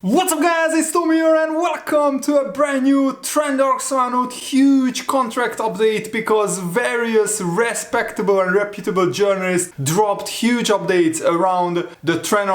What's up guys, it's Tommy here and welcome to a brand new Trent huge contract update because various respectable and reputable journalists dropped huge updates around the Trent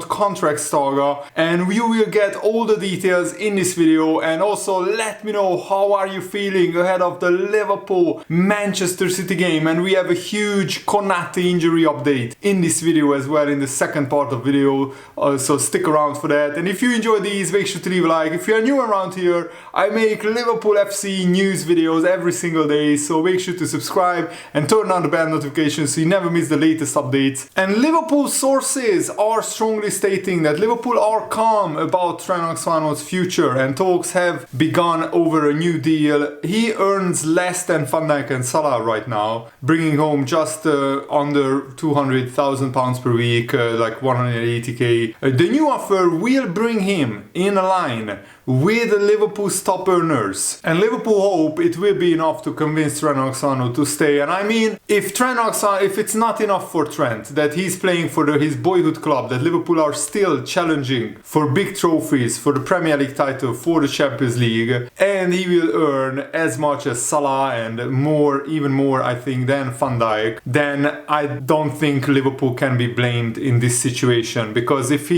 contract saga, and we will get all the details in this video. And also let me know how are you feeling ahead of the Liverpool Manchester City game, and we have a huge Konate injury update in this video as well in the second part of the video, so stick around for that. And if you enjoy these, make sure to leave a like. If you are new around here, I make Liverpool FC news videos every single day, so make sure to subscribe and turn on the bell notifications so you never miss the latest updates. And Liverpool sources are strongly stating that Liverpool are calm about Trent Alexander-Arnold's future and talks have begun over a new deal. He earns less than Van Dijk and Salah right now, bringing home just under £200,000 per week, like 180k. The new offer will bring him in a line with the Liverpool's top earners, and Liverpool hope it will be enough to convince Trent Alexander to stay. And I mean, if it's not enough for Trent that he's playing for his boyhood club, that Liverpool are still challenging for big trophies, for the Premier League title, for the Champions League, and he will earn as much as Salah and more, even more I think, than Van Dijk, then I don't think Liverpool can be blamed in this situation, because if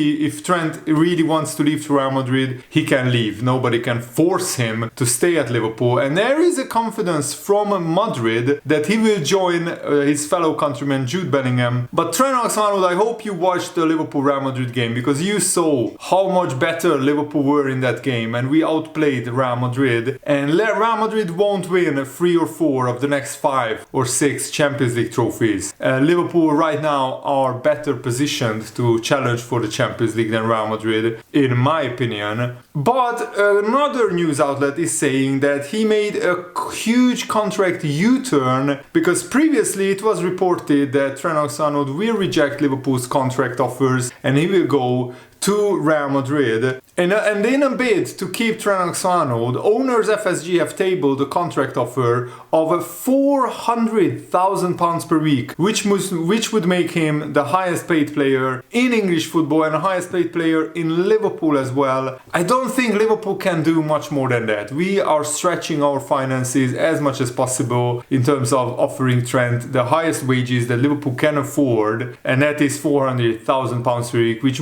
Trent really wants to leave to Real Madrid, he can leave. Nobody can force him to stay at Liverpool, and there is a confidence from Madrid that he will join his fellow countryman Jude Bellingham. But Trent Alexander, I hope you watched the Liverpool-Real Madrid game, because you saw how much better Liverpool were in that game, and we outplayed Real Madrid, and Real Madrid won't win 3 or 4 of the next 5 or 6 Champions League trophies. Liverpool right now are better positioned to challenge for the Champions League than Real Madrid, in my opinion. But another news outlet is saying that he made a huge contract U-turn, because previously it was reported that Trent Alexander-Arnold will reject Liverpool's contract offers and he will go to Real Madrid. And in a bid to keep Trent Alexander-Arnold, owners FSG have tabled a contract offer of £400,000 per week, which would make him the highest paid player in English football and the highest paid player in Liverpool as well. I don't think Liverpool can do much more than that. We are stretching our finances as much as possible in terms of offering Trent the highest wages that Liverpool can afford, and that is £400,000 per week, which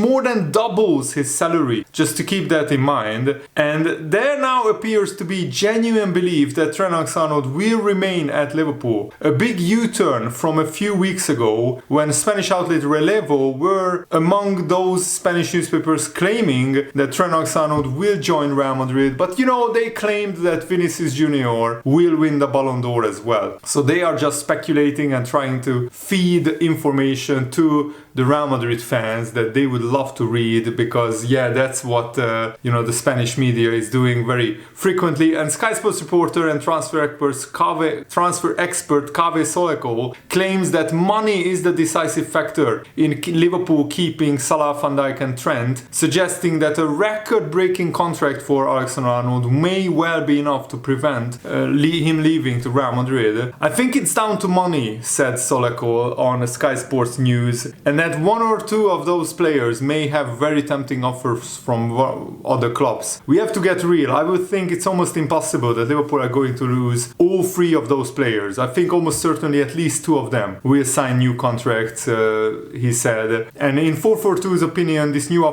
more than doubles his salary, just to keep that in mind. And there now appears to be genuine belief that Trent Alexander-Arnold will remain at Liverpool. A big U-turn from a few weeks ago, when Spanish outlet Relevo were among those Spanish newspapers claiming that Trent Alexander-Arnold will join Real Madrid, but you know, they claimed that Vinicius Junior will win the Ballon d'Or as well. So they are just speculating and trying to feed information to the Real Madrid fans that they would love to read, because yeah, that's what the Spanish media is doing very frequently. And Sky Sports reporter and transfer expert Kave Soleko claims that money is the decisive factor in Liverpool keeping Salah, Van Dijk and Trent, suggesting that a record-breaking contract for Alexander-Arnold may well be enough to prevent him leaving to Real Madrid. I think it's down to money, said Soleko on Sky Sports News, and that one or two of those players may have very tempting offers from other clubs. We have to get real. I would think it's almost impossible that Liverpool are going to lose all 3 of those players. I think almost certainly at least 2 of them will sign new contracts, he said. And in 442's opinion, this new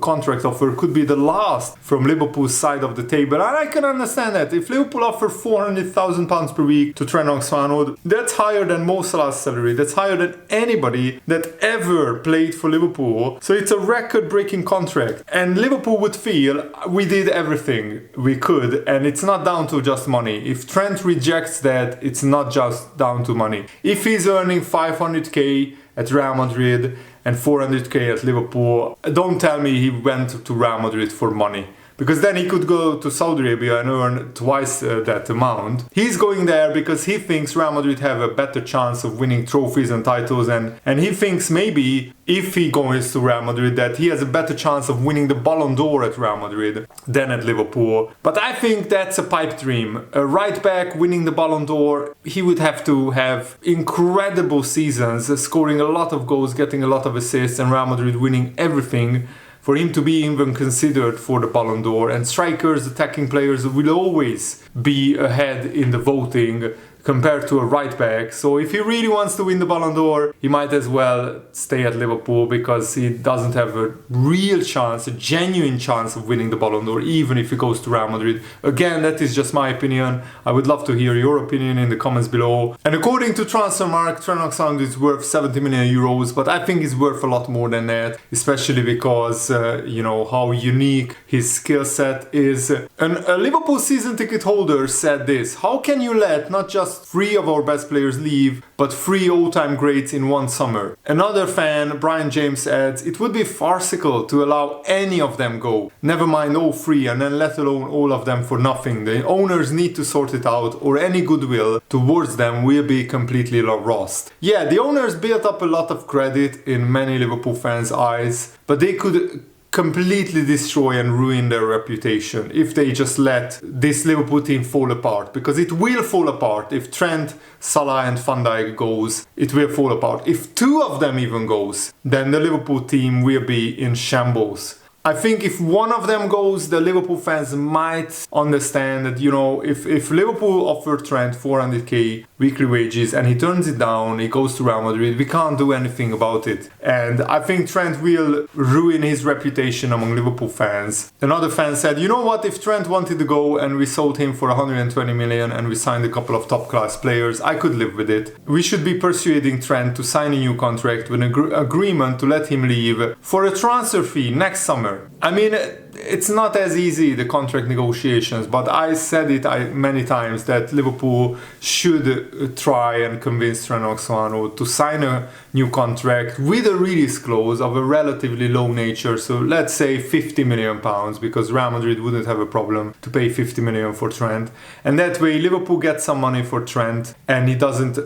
contract offer could be the last from Liverpool's side of the table. And I can understand that. If Liverpool offer £400,000 per week to Trent Alexander-Arnold, that's higher than Mo Salah's salary. That's higher than anybody that ever played for Liverpool. So it's a record-breaking contract, and Liverpool would feel we did everything we could, and it's not down to just money. If Trent rejects that, it's not just down to money. If he's earning 500k at Real Madrid and 400k at Liverpool, don't tell me he went to Real Madrid for money, because then he could go to Saudi Arabia and earn twice that amount. He's going there because he thinks Real Madrid have a better chance of winning trophies and titles, and he thinks maybe if he goes to Real Madrid that he has a better chance of winning the Ballon d'Or at Real Madrid than at Liverpool. But I think that's a pipe dream. A right back winning the Ballon d'Or, he would have to have incredible seasons, scoring a lot of goals, getting a lot of assists, and Real Madrid winning everything for him to be even considered for the Ballon d'Or. And strikers, attacking players will always be ahead in the voting compared to a right back. So if he really wants to win the Ballon d'Or, he might as well stay at Liverpool, because he doesn't have a real chance, a genuine chance of winning the Ballon d'Or, even if he goes to Real Madrid. Again, that is just my opinion. I would love to hear your opinion in the comments below. And according to Transfermarkt, Trent Alexander-Arnold is worth 70 million euros, but I think he's worth a lot more than that, especially because, how unique his skill set is. And a Liverpool season ticket holder said this: how can you let not just 3 of our best players leave, but 3 all-time greats in one summer? Another fan, Brian James, adds, it would be farcical to allow any of them go, never mind all 3, and then let alone all of them for nothing. The owners need to sort it out, or any goodwill towards them will be completely lost. Yeah, the owners built up a lot of credit in many Liverpool fans' eyes, but they could completely destroy and ruin their reputation if they just let this Liverpool team fall apart, because it will fall apart. If Trent, Salah and Van Dijk goes, it will fall apart. If 2 of them even goes, then the Liverpool team will be in shambles. I think if one of them goes, the Liverpool fans might understand that, if Liverpool offer Trent 400k weekly wages and he turns it down, he goes to Real Madrid, we can't do anything about it. And I think Trent will ruin his reputation among Liverpool fans. Another fan said, you know what, if Trent wanted to go and we sold him for 120 million and we signed a couple of top class players, I could live with it. We should be persuading Trent to sign a new contract with an agreement to let him leave for a transfer fee next summer. I mean, it's not as easy, the contract negotiations, but I said it many times that Liverpool should try and convince Trent Alexander-Arnold to sign a new contract with a release clause of a relatively low nature. So let's say 50 million pounds, because Real Madrid wouldn't have a problem to pay 50 million for Trent. And that way Liverpool gets some money for Trent and he doesn't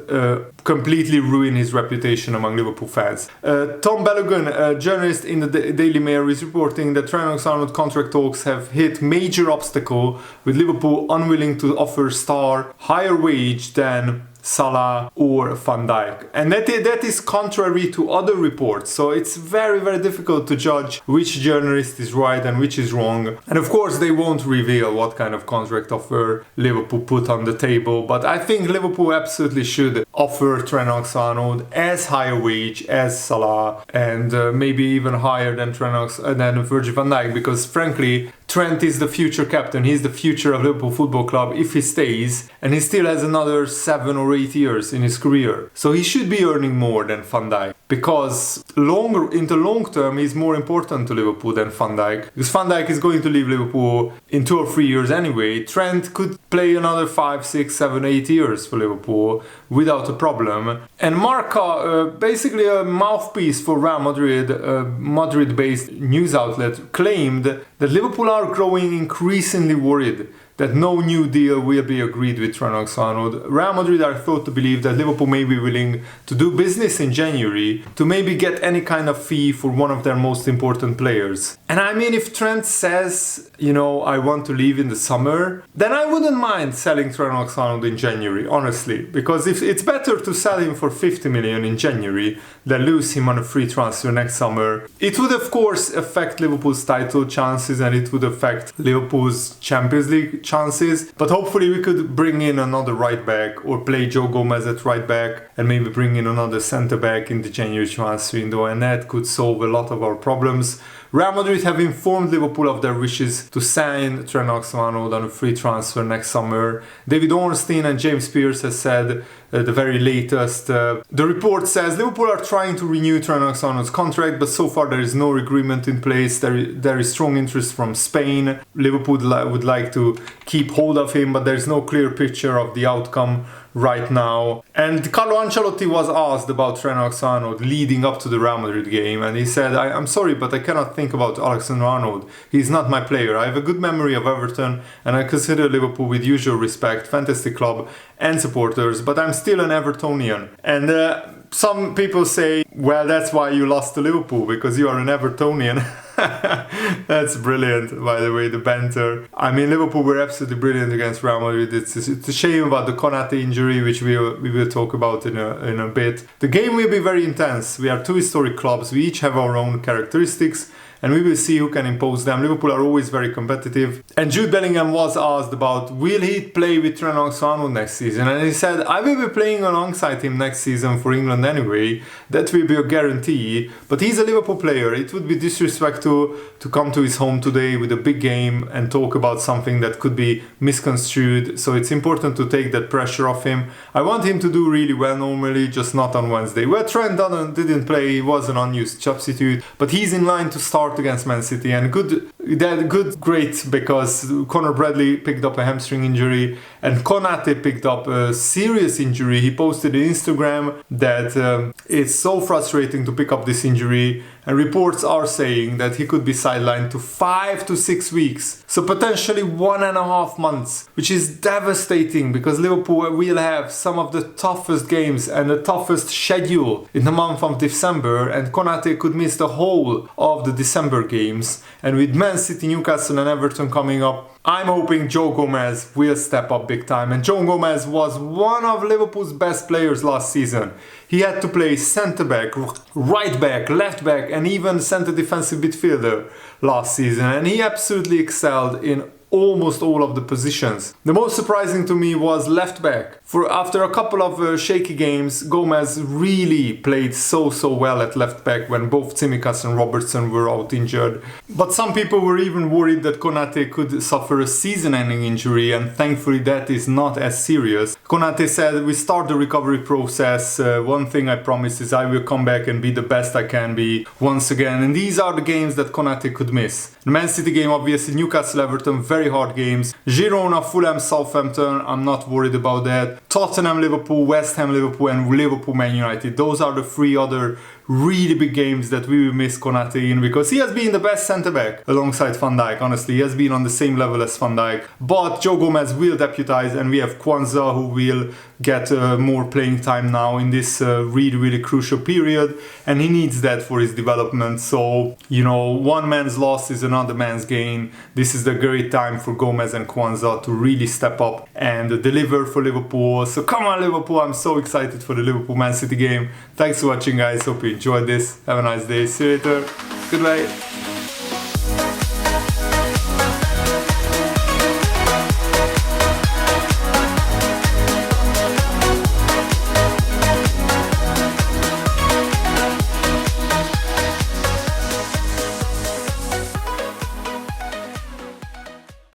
completely ruin his reputation among Liverpool fans. Tom Balogun, a journalist in the Daily Mail, is reporting that Trent Alexander-Arnold contract talks have hit major obstacle, with Liverpool unwilling to offer star higher wage than Salah or Van Dijk. And that is contrary to other reports. So it's very, very difficult to judge which journalist is right and which is wrong. And of course, they won't reveal what kind of contract offer Liverpool put on the table. But I think Liverpool absolutely should offer Trent Alexander-Arnold as high a wage as Salah, and maybe even higher than than Virgil van Dijk, because frankly, Trent is the future captain. He's the future of Liverpool Football Club if he stays, and he still has another 7 or 8 years in his career. So he should be earning more than Van Dijk, because in the long term he's more important to Liverpool than Van Dijk, because Van Dijk is going to leave Liverpool in 2 or 3 years anyway. Trent could play another 5, 6, 7, 8 years for Liverpool without a problem. And Marca, basically a mouthpiece for Real Madrid, a Madrid-based news outlet, claimed that Liverpool are growing increasingly worried that no new deal will be agreed with Trent Alexander-Arnold. Real Madrid are thought to believe that Liverpool may be willing to do business in January to maybe get any kind of fee for one of their most important players. And I mean, if Trent says, I want to leave in the summer, then I wouldn't mind selling Trent Alexander-Arnold in January, honestly. Because if it's better to sell him for 50 million in January than lose him on a free transfer next summer. It would of course affect Liverpool's title chances, and it would affect Liverpool's Champions League chances, but hopefully we could bring in another right back, or play Joe Gomez at right back and maybe bring in another centre back in the January transfer window, and that could solve a lot of our problems. Real Madrid have informed Liverpool of their wishes to sign Trent Alexander-Arnold on a free transfer next summer. David Ornstein and James Pearce has said the very latest. The report says Liverpool are trying to renew Trent Alexander-Arnold's contract, but so far there is no agreement in place. There is strong interest from Spain. Liverpool would like to keep hold of him, but there is no clear picture of the outcome right now. And Carlo Ancelotti was asked about Trent Alexander-Arnold leading up to the Real Madrid game, and he said, I'm sorry, but I cannot think about Alexander-Arnold. He's not my player. I have a good memory of Everton, and I consider Liverpool, with usual respect, fantastic club and supporters, but I'm still an Evertonian. And some people say, well, that's why you lost to Liverpool, because you are an Evertonian. That's brilliant, by the way, the banter. I mean, Liverpool were absolutely brilliant against Real Madrid. It's a shame about the Konate injury, which we will talk about in a bit. The game will be very intense. We are 2 historic clubs. We each have our own characteristics, and we will see who can impose them. Liverpool are always very competitive. And Jude Bellingham was asked about will he play with Trent Alexander-Arnold next season, and he said, I will be playing alongside him next season for England anyway. That will be a guarantee, but he's a Liverpool player. It would be disrespect to come to his home today with a big game and talk about something that could be misconstrued, so it's important to take that pressure off him. I want him to do really well normally, just not on Wednesday. Where Trent didn't play, he was an unused substitute, but he's in line to start against Man City, and great, because Conor Bradley picked up a hamstring injury and Konate picked up a serious injury. He posted on Instagram that it's so frustrating to pick up this injury, and reports are saying that he could be sidelined to 5 to 6 weeks, so potentially 1.5 months, which is devastating because Liverpool will have some of the toughest games and the toughest schedule in the month of December, and Konate could miss the whole of the December games. And with Man City, Newcastle and Everton coming up, I'm hoping Joe Gomez will step up big time. And Joe Gomez was one of Liverpool's best players last season. He had to play centre-back, right-back, left-back and even centre defensive midfielder last season. And he absolutely excelled in almost all of the positions. The most surprising to me was left back. After a couple of shaky games, Gomez really played so well at left back when both Tsimikas and Robertson were out injured. But some people were even worried that Konate could suffer a season-ending injury, and thankfully that is not as serious. Konate said, we start the recovery process. One thing I promise is I will come back and be the best I can be once again. And these are the games that Konate could miss. The Man City game, obviously, Newcastle, Everton, very hard games. Girona, Fulham, Southampton, I'm not worried about that. Tottenham, Liverpool, West Ham, Liverpool and Liverpool, Man United. Those are the 3 other really big games that we will miss Konate in, because he has been the best centre-back alongside Van Dijk. Honestly, he has been on the same level as Van Dijk. But Joe Gomez will deputise, and we have Kwanzaa who will get more playing time now in this really crucial period, and he needs that for his development. So, one man's loss is another man's gain. This is the great time for Gomez and Kwanzaa to really step up and deliver for Liverpool. So come on Liverpool, I'm so excited for the Liverpool-Man City game. Thanks for watching guys, hope you enjoyed this. Have a nice day, see you later, goodbye.